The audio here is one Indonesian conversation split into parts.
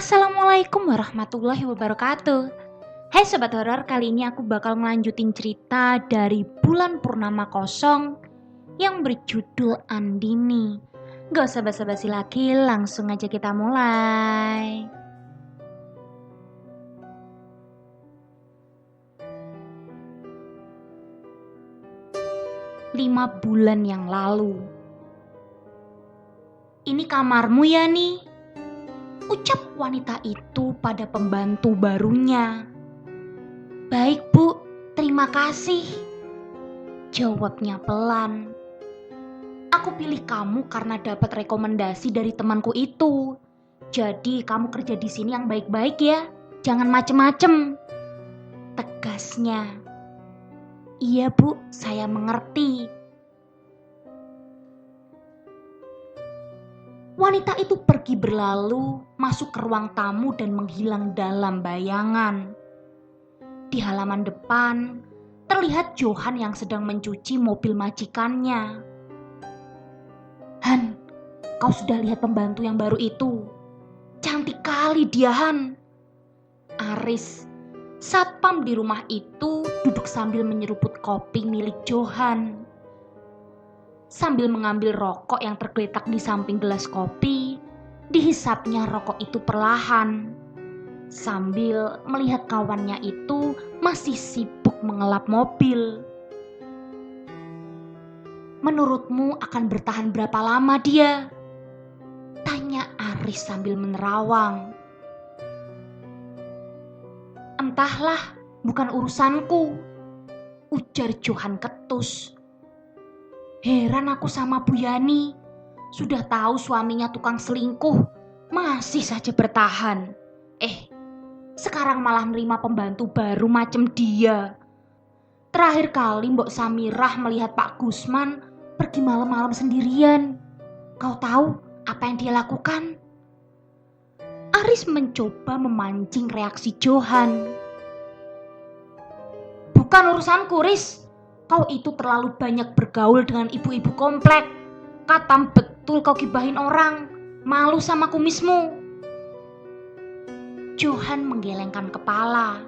Assalamualaikum warahmatullahi wabarakatuh. Hai Sobat Horor, kali ini aku bakal ngelanjutin cerita dari Bulan Purnama Kosong yang berjudul Andini. Gak usah basa-basi lagi, langsung aja kita mulai. Lima bulan yang lalu. Ini kamarmu ya nih? Ucap wanita itu pada pembantu barunya. Baik bu, terima kasih. Jawabnya pelan. Aku pilih kamu karena dapat rekomendasi dari temanku itu. Jadi kamu kerja di sini yang baik-baik ya, jangan macem-macem. Tegasnya. Iya bu, saya mengerti. Wanita itu pergi berlalu, masuk ke ruang tamu dan menghilang dalam bayangan. Di halaman depan, terlihat Johan yang sedang mencuci mobil majikannya. Han, kau sudah lihat pembantu yang baru itu? Cantik kali dia, Han. Aris, satpam di rumah itu, duduk sambil menyeruput kopi milik Johan. Sambil mengambil rokok yang tergeletak di samping gelas kopi, dihisapnya rokok itu perlahan. Sambil melihat kawannya itu masih sibuk mengelap mobil. Menurutmu akan bertahan berapa lama dia? Tanya Aris sambil menerawang. Entahlah, bukan urusanku, ujar Johan ketus. Heran aku sama Bu Yani, sudah tahu suaminya tukang selingkuh, masih saja bertahan. Sekarang malah menerima pembantu baru macam dia. Terakhir kali Mbok Samirah melihat Pak Gusman pergi malam-malam sendirian. Kau tahu apa yang dia lakukan? Aris mencoba memancing reaksi Johan. Bukan urusanku, Riz. Kau itu terlalu banyak bergaul dengan ibu-ibu komplek. Katam betul kau gibahin orang. Malu sama kumismu. Johan menggelengkan kepala.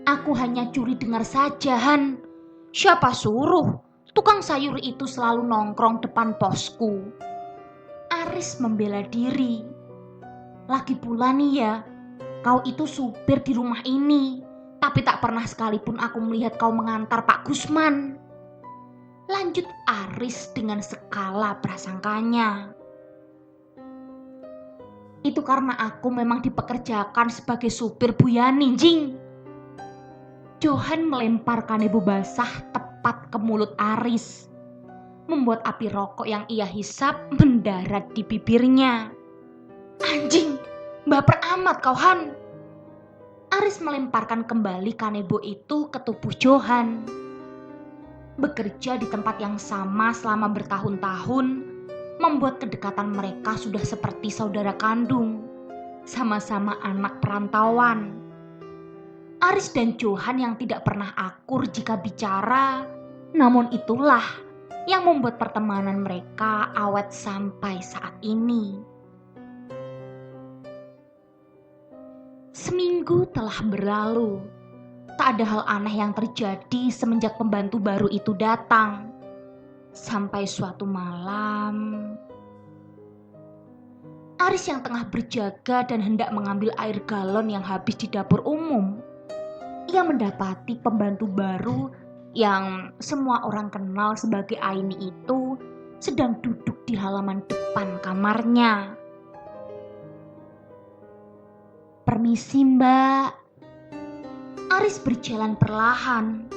Aku hanya curi dengar saja, Han. Siapa suruh? Tukang sayur itu selalu nongkrong depan posku. Aris membela diri. Lagi pula nih ya, kau itu supir di rumah ini. Tapi tak pernah sekalipun aku melihat kau mengantar Pak Gusman. Lanjut Aris dengan skala prasangkanya. Itu karena aku memang dipekerjakan sebagai supir Bu Yani, Jing. Johan melempar kanebo basah tepat ke mulut Aris, membuat api rokok yang ia hisap mendarat di bibirnya. Anjing, baper amat kau, Han. Aris melemparkan kembali kanebo itu ke tubuh Johan. Bekerja di tempat yang sama selama bertahun-tahun membuat kedekatan mereka sudah seperti saudara kandung, sama-sama anak perantauan. Aris dan Johan yang tidak pernah akur jika bicara, namun itulah yang membuat pertemanan mereka awet sampai saat ini. Seminggu telah berlalu. Tak ada hal aneh yang terjadi semenjak pembantu baru itu datang. Sampai suatu malam, Aris yang tengah berjaga dan hendak mengambil air galon yang habis di dapur umum, ia mendapati pembantu baru yang semua orang kenal sebagai Aini itu sedang duduk di halaman depan kamarnya. Permisi mbak. Aris berjalan perlahan,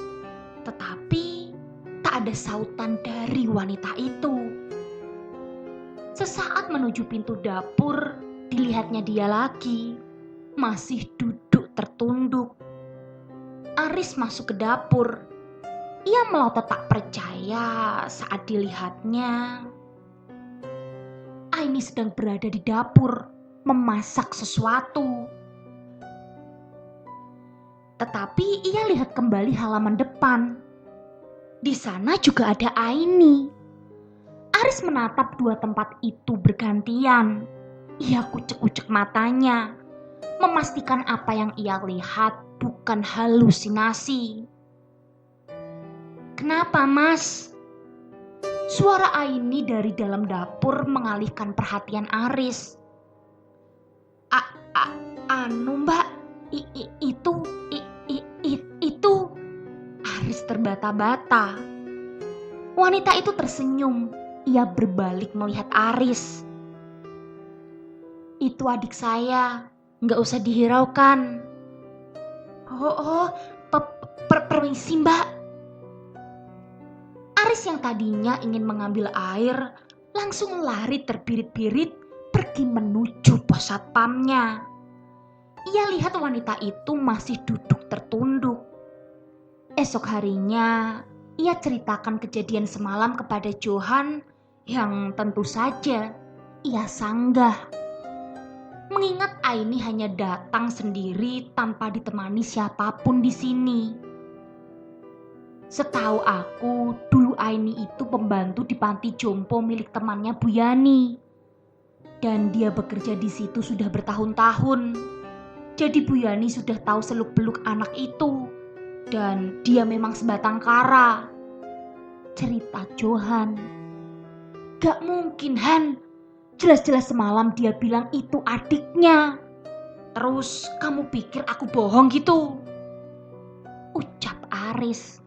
tetapi tak ada sautan dari wanita itu. Sesaat menuju pintu dapur, dilihatnya dia lagi, masih duduk tertunduk. Aris masuk ke dapur. Ia melotot tak percaya saat dilihatnya. Aini sedang berada di dapur, memasak sesuatu. Tetapi ia lihat kembali halaman depan. Di sana juga ada Aini. Aris menatap dua tempat itu bergantian. Ia kucek-kucek matanya, memastikan apa yang ia lihat bukan halusinasi. "Kenapa, Mas?" Suara Aini dari dalam dapur mengalihkan perhatian Aris. Anu Mbak, itu. Aris terbata-bata. Wanita itu tersenyum. Ia berbalik melihat Aris. "Itu adik saya, nggak usah dihiraukan." Permisi Mbak. Aris yang tadinya ingin mengambil air, langsung lari terbirit-birit pergi menuju pos satpamnya. Ia lihat wanita itu masih duduk tertunduk. Esok harinya, ia ceritakan kejadian semalam kepada Johan yang tentu saja ia sanggah. Mengingat Aini hanya datang sendiri tanpa ditemani siapapun di sini. Setahu aku, dulu Aini itu pembantu di panti jompo milik temannya Bu Yani. Dan dia bekerja di situ sudah bertahun-tahun. Jadi Bu Yani sudah tahu seluk-beluk anak itu. Dan dia memang sebatang kara. Cerita Johan. "Gak mungkin, Han. Jelas-jelas semalam dia bilang itu adiknya. Terus kamu pikir aku bohong gitu?" Ucap Aris.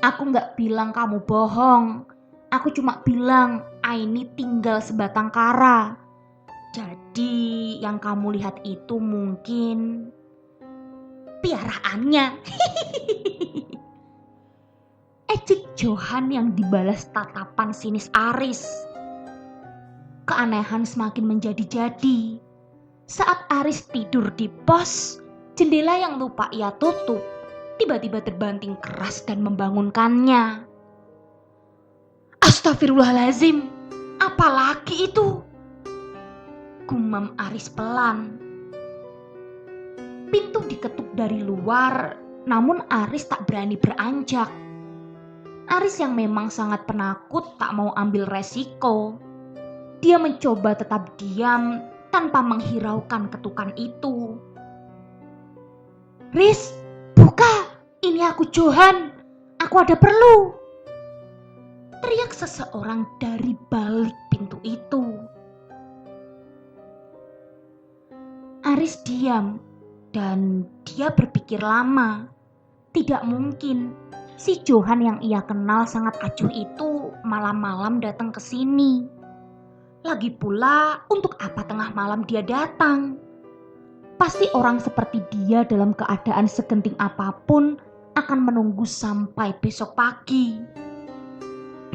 "Aku gak bilang kamu bohong. Aku cuma bilang Aini tinggal sebatang kara. Jadi yang kamu lihat itu mungkin piaraannya." Ejek Johan yang dibalas tatapan sinis Aris. Keanehan semakin menjadi-jadi. Saat Aris tidur di pos, jendela yang lupa ia tutup tiba-tiba terbanting keras dan membangunkannya. "Astagfirullahalazim, apalagi itu?" gumam Aris pelan. Pintu diketuk dari luar, namun Aris tak berani beranjak. Aris yang memang sangat penakut tak mau ambil resiko. Dia mencoba tetap diam tanpa menghiraukan ketukan itu. "Riz, buka! Ini aku Johan. Aku ada perlu!" teriak seseorang dari balik pintu itu. Aris diam dan dia berpikir lama. Tidak mungkin si Johan yang ia kenal sangat acuh itu malam-malam datang ke sini. Lagi pula, untuk apa tengah malam dia datang? Pasti orang seperti dia dalam keadaan segenting apapun akan menunggu sampai besok pagi.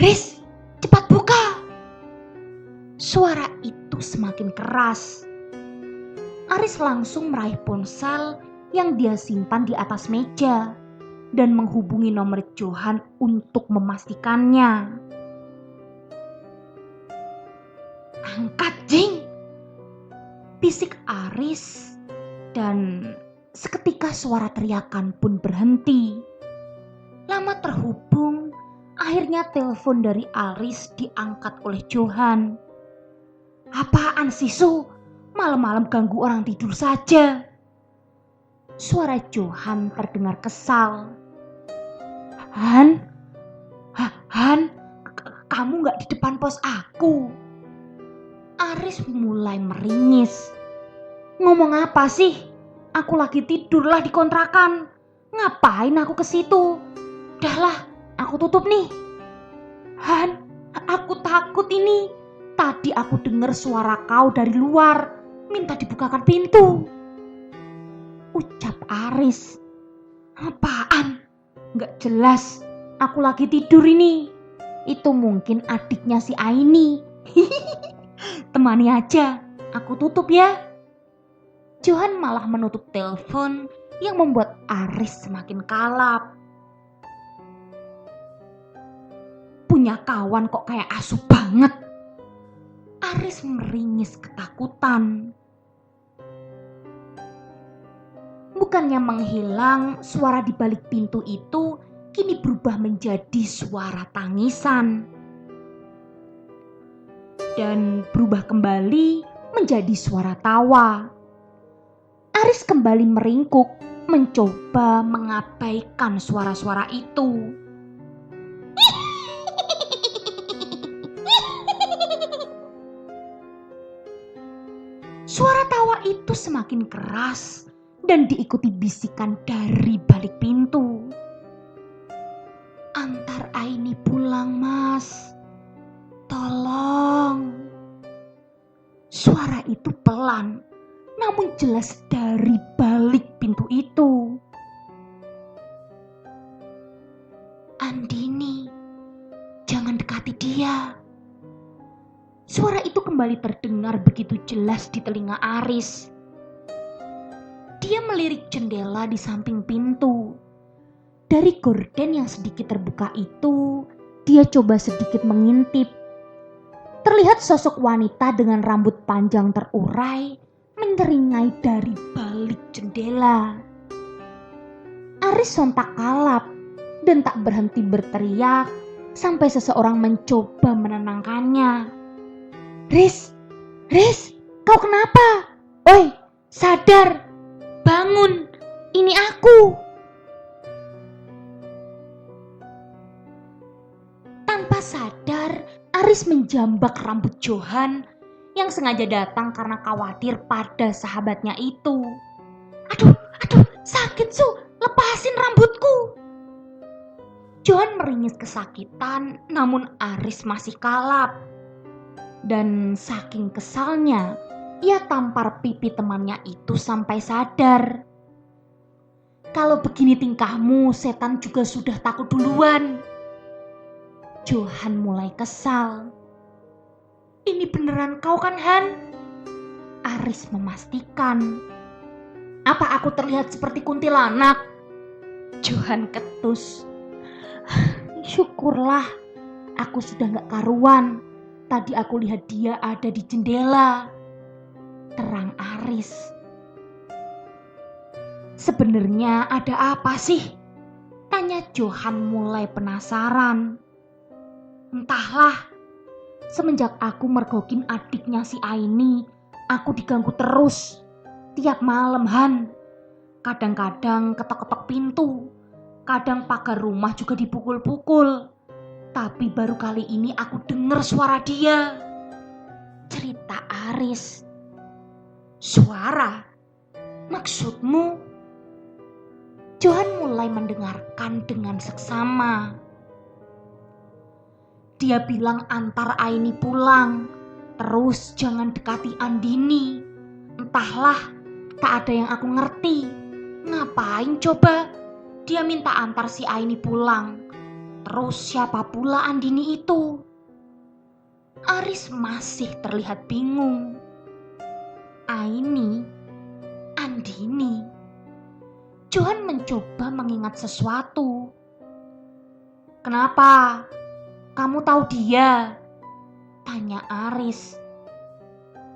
"Riz, cepat buka!" Suara itu semakin keras. Aris langsung meraih ponsel yang dia simpan di atas meja dan menghubungi nomor Johan untuk memastikannya. "Angkat, Jing!" bisik Aris, dan seketika suara teriakan pun berhenti. Lama terhubung, akhirnya telepon dari Aris diangkat oleh Johan. "Apaan sih, Su? Malam-malam ganggu orang tidur saja." Suara Johan terdengar kesal. Han, kamu gak di depan pos aku?" Aris mulai meringis. "Ngomong apa sih? Aku lagi tidurlah di kontrakan. Ngapain aku ke situ? Udahlah, aku tutup nih." "Han, aku takut ini. Tadi aku dengar suara kau dari luar, minta dibukakan pintu." Ucap Aris. "Apaan? Nggak jelas. Aku lagi tidur ini. Itu mungkin adiknya si Aini. Temani aja. Aku tutup ya." Johan malah menutup telepon yang membuat Aris semakin kalap. Punya kawan kok kayak asu banget. Aris meringis ketakutan. Bukannya menghilang, suara di balik pintu itu kini berubah menjadi suara tangisan. Dan berubah kembali menjadi suara tawa. Aris kembali meringkuk, mencoba mengabaikan suara-suara itu. Suara tawa itu semakin keras dan diikuti bisikan dari balik pintu. "Antar Aini pulang, Mas. Tolong." Suara itu pelan, namun jelas dari balik pintu itu. "Andini, jangan dekati dia." Suara itu kembali terdengar begitu jelas di telinga Aris. Dia melirik jendela di samping pintu. Dari gorden yang sedikit terbuka itu, dia coba sedikit mengintip. Terlihat sosok wanita dengan rambut panjang terurai menyeringai dari balik jendela. Aris sontak kalap dan tak berhenti berteriak sampai seseorang mencoba menenangkannya. Riz, kau kenapa? Oi, sadar, bangun, ini aku." Tanpa sadar, Aris menjambak rambut Johan yang sengaja datang karena khawatir pada sahabatnya itu. Aduh, sakit Su, lepasin rambutku." Johan meringis kesakitan, namun Aris masih kalap. Dan saking kesalnya, ia tampar pipi temannya itu sampai sadar. "Kalau begini tingkahmu, setan juga sudah takut duluan." Johan mulai kesal. "Ini beneran kau kan, Han?" Aris memastikan. "Apa aku terlihat seperti kuntilanak?" Johan ketus. "Syukurlah, aku sudah gak karuan. Tadi aku lihat dia ada di jendela," terang Aris. "Sebenarnya ada apa sih?" tanya Johan mulai penasaran. "Entahlah, semenjak aku mergokin adiknya si Aini, aku diganggu terus. Tiap malam, Han. Kadang-kadang ketok-ketok pintu, kadang pagar rumah juga dipukul-pukul. Tapi baru kali ini aku dengar suara dia," cerita Aris. "Suara? Maksudmu?" Johan mulai mendengarkan dengan seksama. "Dia bilang antar Aini pulang, terus jangan dekati Andini. Entahlah, tak ada yang aku ngerti. Ngapain coba dia minta antar si Aini pulang? Terus siapa pula Andini itu?" Aris masih terlihat bingung. Aini, Andini. Johan mencoba mengingat sesuatu. "Kenapa? Kamu tahu dia?" tanya Aris.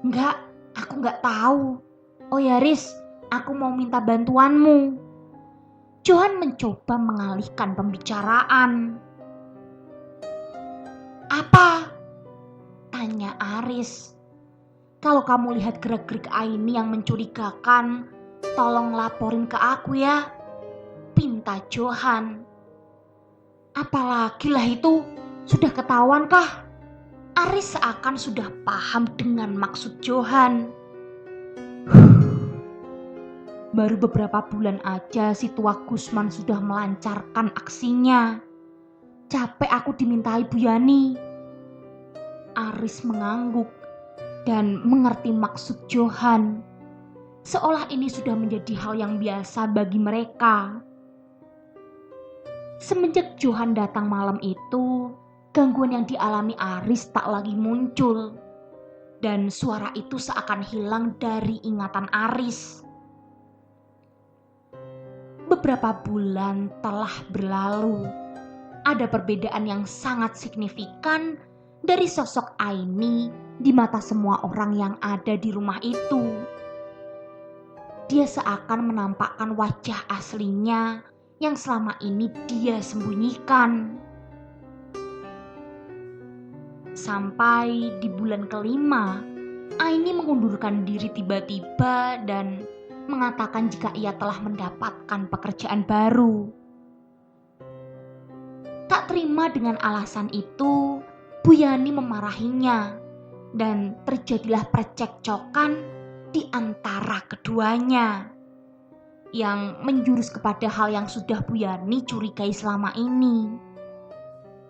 "Enggak, aku enggak tahu. Oh ya Riz, aku mau minta bantuanmu." Johan mencoba mengalihkan pembicaraan. "Apa?" tanya Aris. "Kalau kamu lihat gerak-gerik Aini yang mencurigakan, tolong laporin ke aku ya," pinta Johan. "Apalagi lah itu, sudah ketahuan kah?" Aris seakan sudah paham dengan maksud Johan. Baru beberapa bulan aja si tua Gusman sudah melancarkan aksinya. Capek aku dimintai Bu Yani. Aris mengangguk dan mengerti maksud Johan. Seolah ini sudah menjadi hal yang biasa bagi mereka. Semenjak Johan datang malam itu, gangguan yang dialami Aris tak lagi muncul. Dan suara itu seakan hilang dari ingatan Aris. Beberapa bulan telah berlalu. Ada perbedaan yang sangat signifikan dari sosok Aini di mata semua orang yang ada di rumah itu. Dia seakan menampakkan wajah aslinya yang selama ini dia sembunyikan. Sampai di bulan kelima, Aini mengundurkan diri tiba-tiba dan mengatakan jika ia telah mendapatkan pekerjaan baru. Tak terima dengan alasan itu, Bu Yani memarahinya dan terjadilah percekcokan di antara keduanya yang menjurus kepada hal yang sudah Bu Yani curigai selama ini.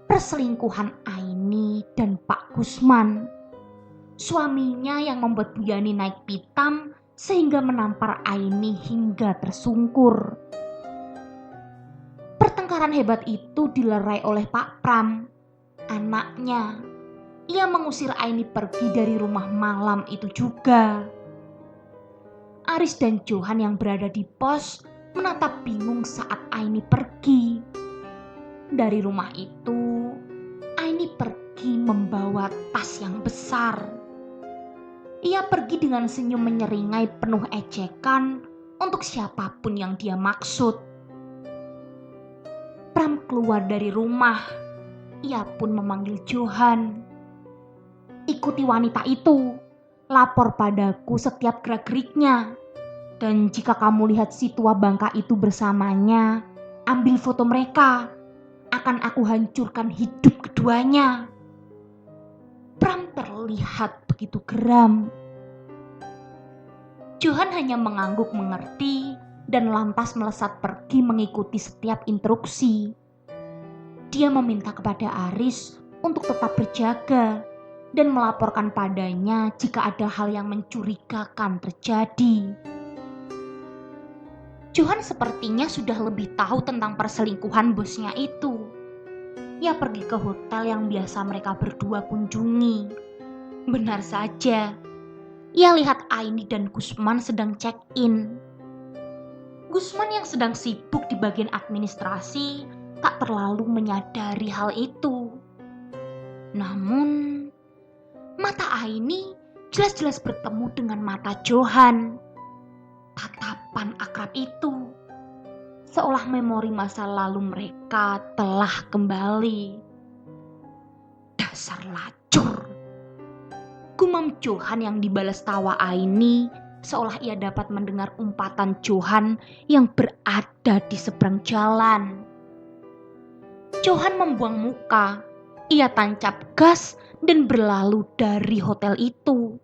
Perselingkuhan Aini dan Pak Gusman. Suaminya yang membuat Bu Yani naik pitam sehingga menampar Aini hingga tersungkur. Pertengkaran hebat itu dilerai oleh Pak Pram, anaknya. Ia mengusir Aini pergi dari rumah malam itu juga. Aris dan Johan yang berada di pos menatap bingung saat Aini pergi. Dari rumah itu, Aini pergi membawa tas yang besar. Ia pergi dengan senyum menyeringai penuh ejekan untuk siapapun yang dia maksud. Pram keluar dari rumah. Ia pun memanggil Johan. Ikuti wanita itu. Lapor padaku setiap gerak-geriknya. Dan jika kamu lihat si tua bangka itu bersamanya, ambil foto mereka. Akan aku hancurkan hidup keduanya. Pram terlihat begitu geram. Johan hanya mengangguk mengerti dan lantas melesat pergi mengikuti setiap instruksi. Dia meminta kepada Aris untuk tetap berjaga dan melaporkan padanya jika ada hal yang mencurigakan terjadi. Johan sepertinya sudah lebih tahu tentang perselingkuhan bosnya itu. Ia pergi ke hotel yang biasa mereka berdua kunjungi. Benar saja, ia lihat Aini dan Gusman sedang check-in. Gusman yang sedang sibuk di bagian administrasi tak terlalu menyadari hal itu. Namun, mata Aini jelas-jelas bertemu dengan mata Johan. Tatapan akrab itu, seolah memori masa lalu mereka telah kembali. Dasar lacur, gumam Johan yang dibalas tawa Aini, seolah ia dapat mendengar umpatan Johan yang berada di seberang jalan. Johan membuang muka, ia tancap gas dan berlalu dari hotel itu.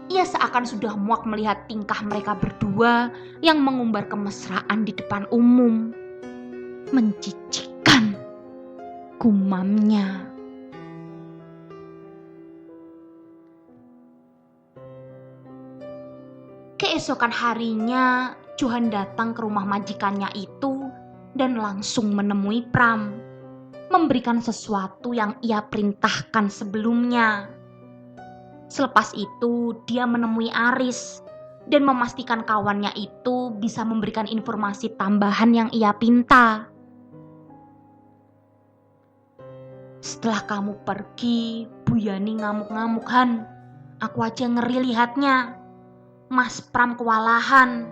Ia seakan sudah muak melihat tingkah mereka berdua yang mengumbar kemesraan di depan umum. Menjijikkan, gumamnya. Keesokan harinya, Johan datang ke rumah majikannya itu dan langsung menemui Pram, memberikan sesuatu yang ia perintahkan sebelumnya. Selepas itu, dia menemui Aris dan memastikan kawannya itu bisa memberikan informasi tambahan yang ia pinta. Setelah kamu pergi, Bu Yani ngamuk-ngamuk, Han. Aku aja ngeri lihatnya. Mas Pram kewalahan.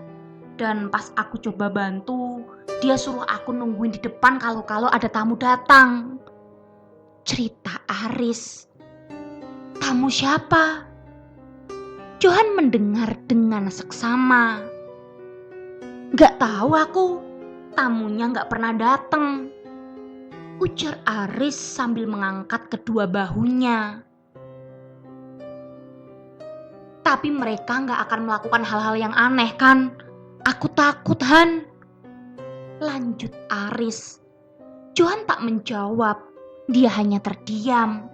Dan pas aku coba bantu, dia suruh aku nungguin di depan kalau ada tamu datang. Cerita Aris. Tamu siapa? Johan mendengar dengan seksama. Gak tahu aku, tamunya gak pernah datang, ujar Aris sambil mengangkat kedua bahunya. Tapi mereka gak akan melakukan hal-hal yang aneh kan? Aku takut, Han, lanjut Aris. Johan tak menjawab, dia hanya terdiam.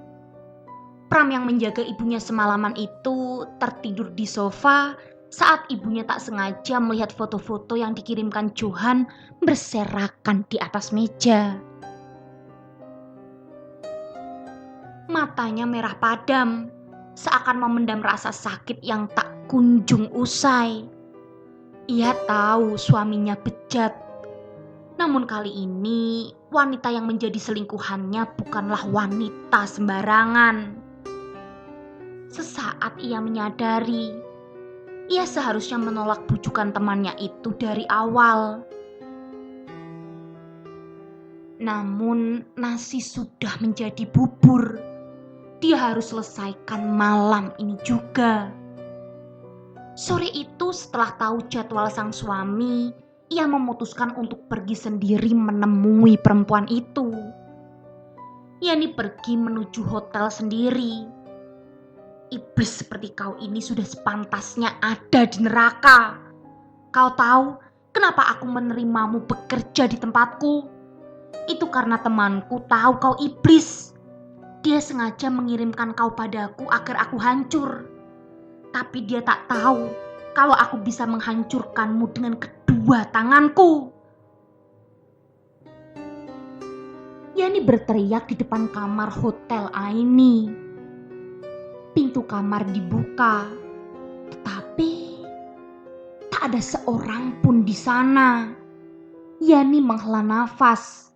Pram yang menjaga ibunya semalaman itu tertidur di sofa saat ibunya tak sengaja melihat foto-foto yang dikirimkan Johan berserakan di atas meja. Matanya merah padam, seakan memendam rasa sakit yang tak kunjung usai. Ia tahu suaminya bejat. Namun kali ini wanita yang menjadi selingkuhannya bukanlah wanita sembarangan. Sesaat ia menyadari, ia seharusnya menolak bujukan temannya itu dari awal. Namun nasi sudah menjadi bubur dia harus selesaikan malam ini juga. Sore itu setelah tahu jadwal sang suami, ia memutuskan untuk pergi sendiri menemui perempuan itu. Yani pergi menuju hotel sendiri. Iblis seperti kau ini sudah sepantasnya ada di neraka. Kau tahu kenapa aku menerimamu bekerja di tempatku? Itu karena temanku tahu kau iblis. Dia sengaja mengirimkan kau padaku agar aku hancur. Tapi dia tak tahu kalau aku bisa menghancurkanmu dengan kedua tanganku. Yani berteriak di depan kamar hotel Aini. Pintu kamar dibuka, tetapi tak ada seorang pun di sana. Yani menghela nafas.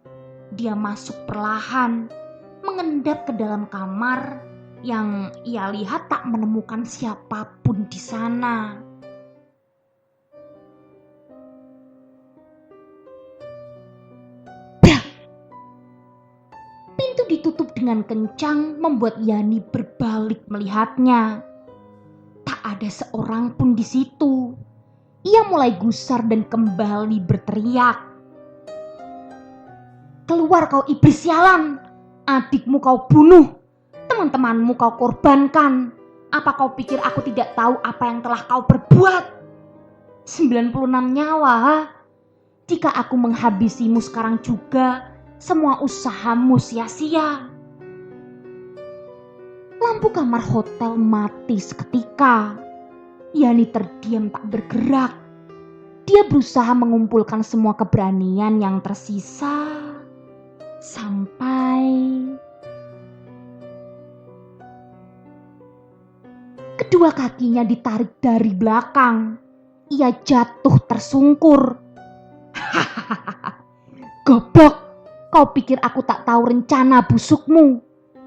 Dia masuk perlahan, mengendap ke dalam kamar yang ia lihat tak menemukan siapapun di sana. Brak! Pintu ditutup dengan kencang membuat Yani berbalik melihatnya. Tak ada seorang pun di situ. Ia mulai gusar dan kembali berteriak. Keluar kau iblis sialan! Adikmu kau bunuh, teman-temanmu kau korbankan. Apa kau pikir aku tidak tahu apa yang telah kau perbuat? 96 nyawa, ha? Jika aku menghabisimu sekarang juga, semua usahamu sia-sia. Lampu kamar hotel mati seketika. Yani terdiam tak bergerak. Dia berusaha mengumpulkan semua keberanian yang tersisa sampai kedua kakinya ditarik dari belakang. Ia jatuh tersungkur. Goblok, kau pikir aku tak tahu rencana busukmu?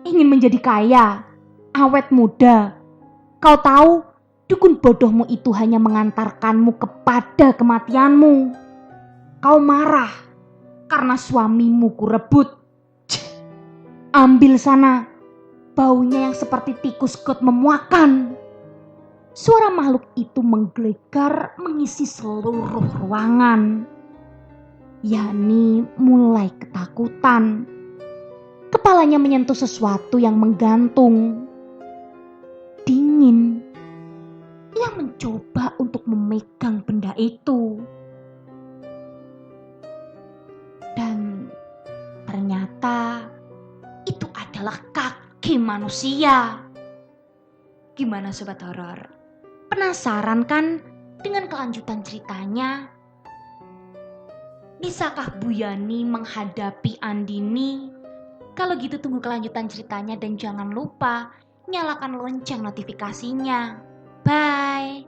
Ingin menjadi kaya, awet muda. Kau tahu, dukun bodohmu itu hanya mengantarkanmu kepada kematianmu. Kau marah karena suamimu kurebut. Ambil sana, baunya yang seperti tikus got memuakan. Suara makhluk itu menggelegar mengisi seluruh ruangan. Yani mulai ketakutan. Kepalanya menyentuh sesuatu yang menggantung. Dingin. Ia mencoba untuk memegang benda itu. Dan ternyata itu adalah kaki manusia. Gimana sobat horor? Penasaran kan dengan kelanjutan ceritanya? Bisakah Bu Yani menghadapi Andini? Kalau gitu tunggu kelanjutan ceritanya dan jangan lupa nyalakan lonceng notifikasinya. Bye!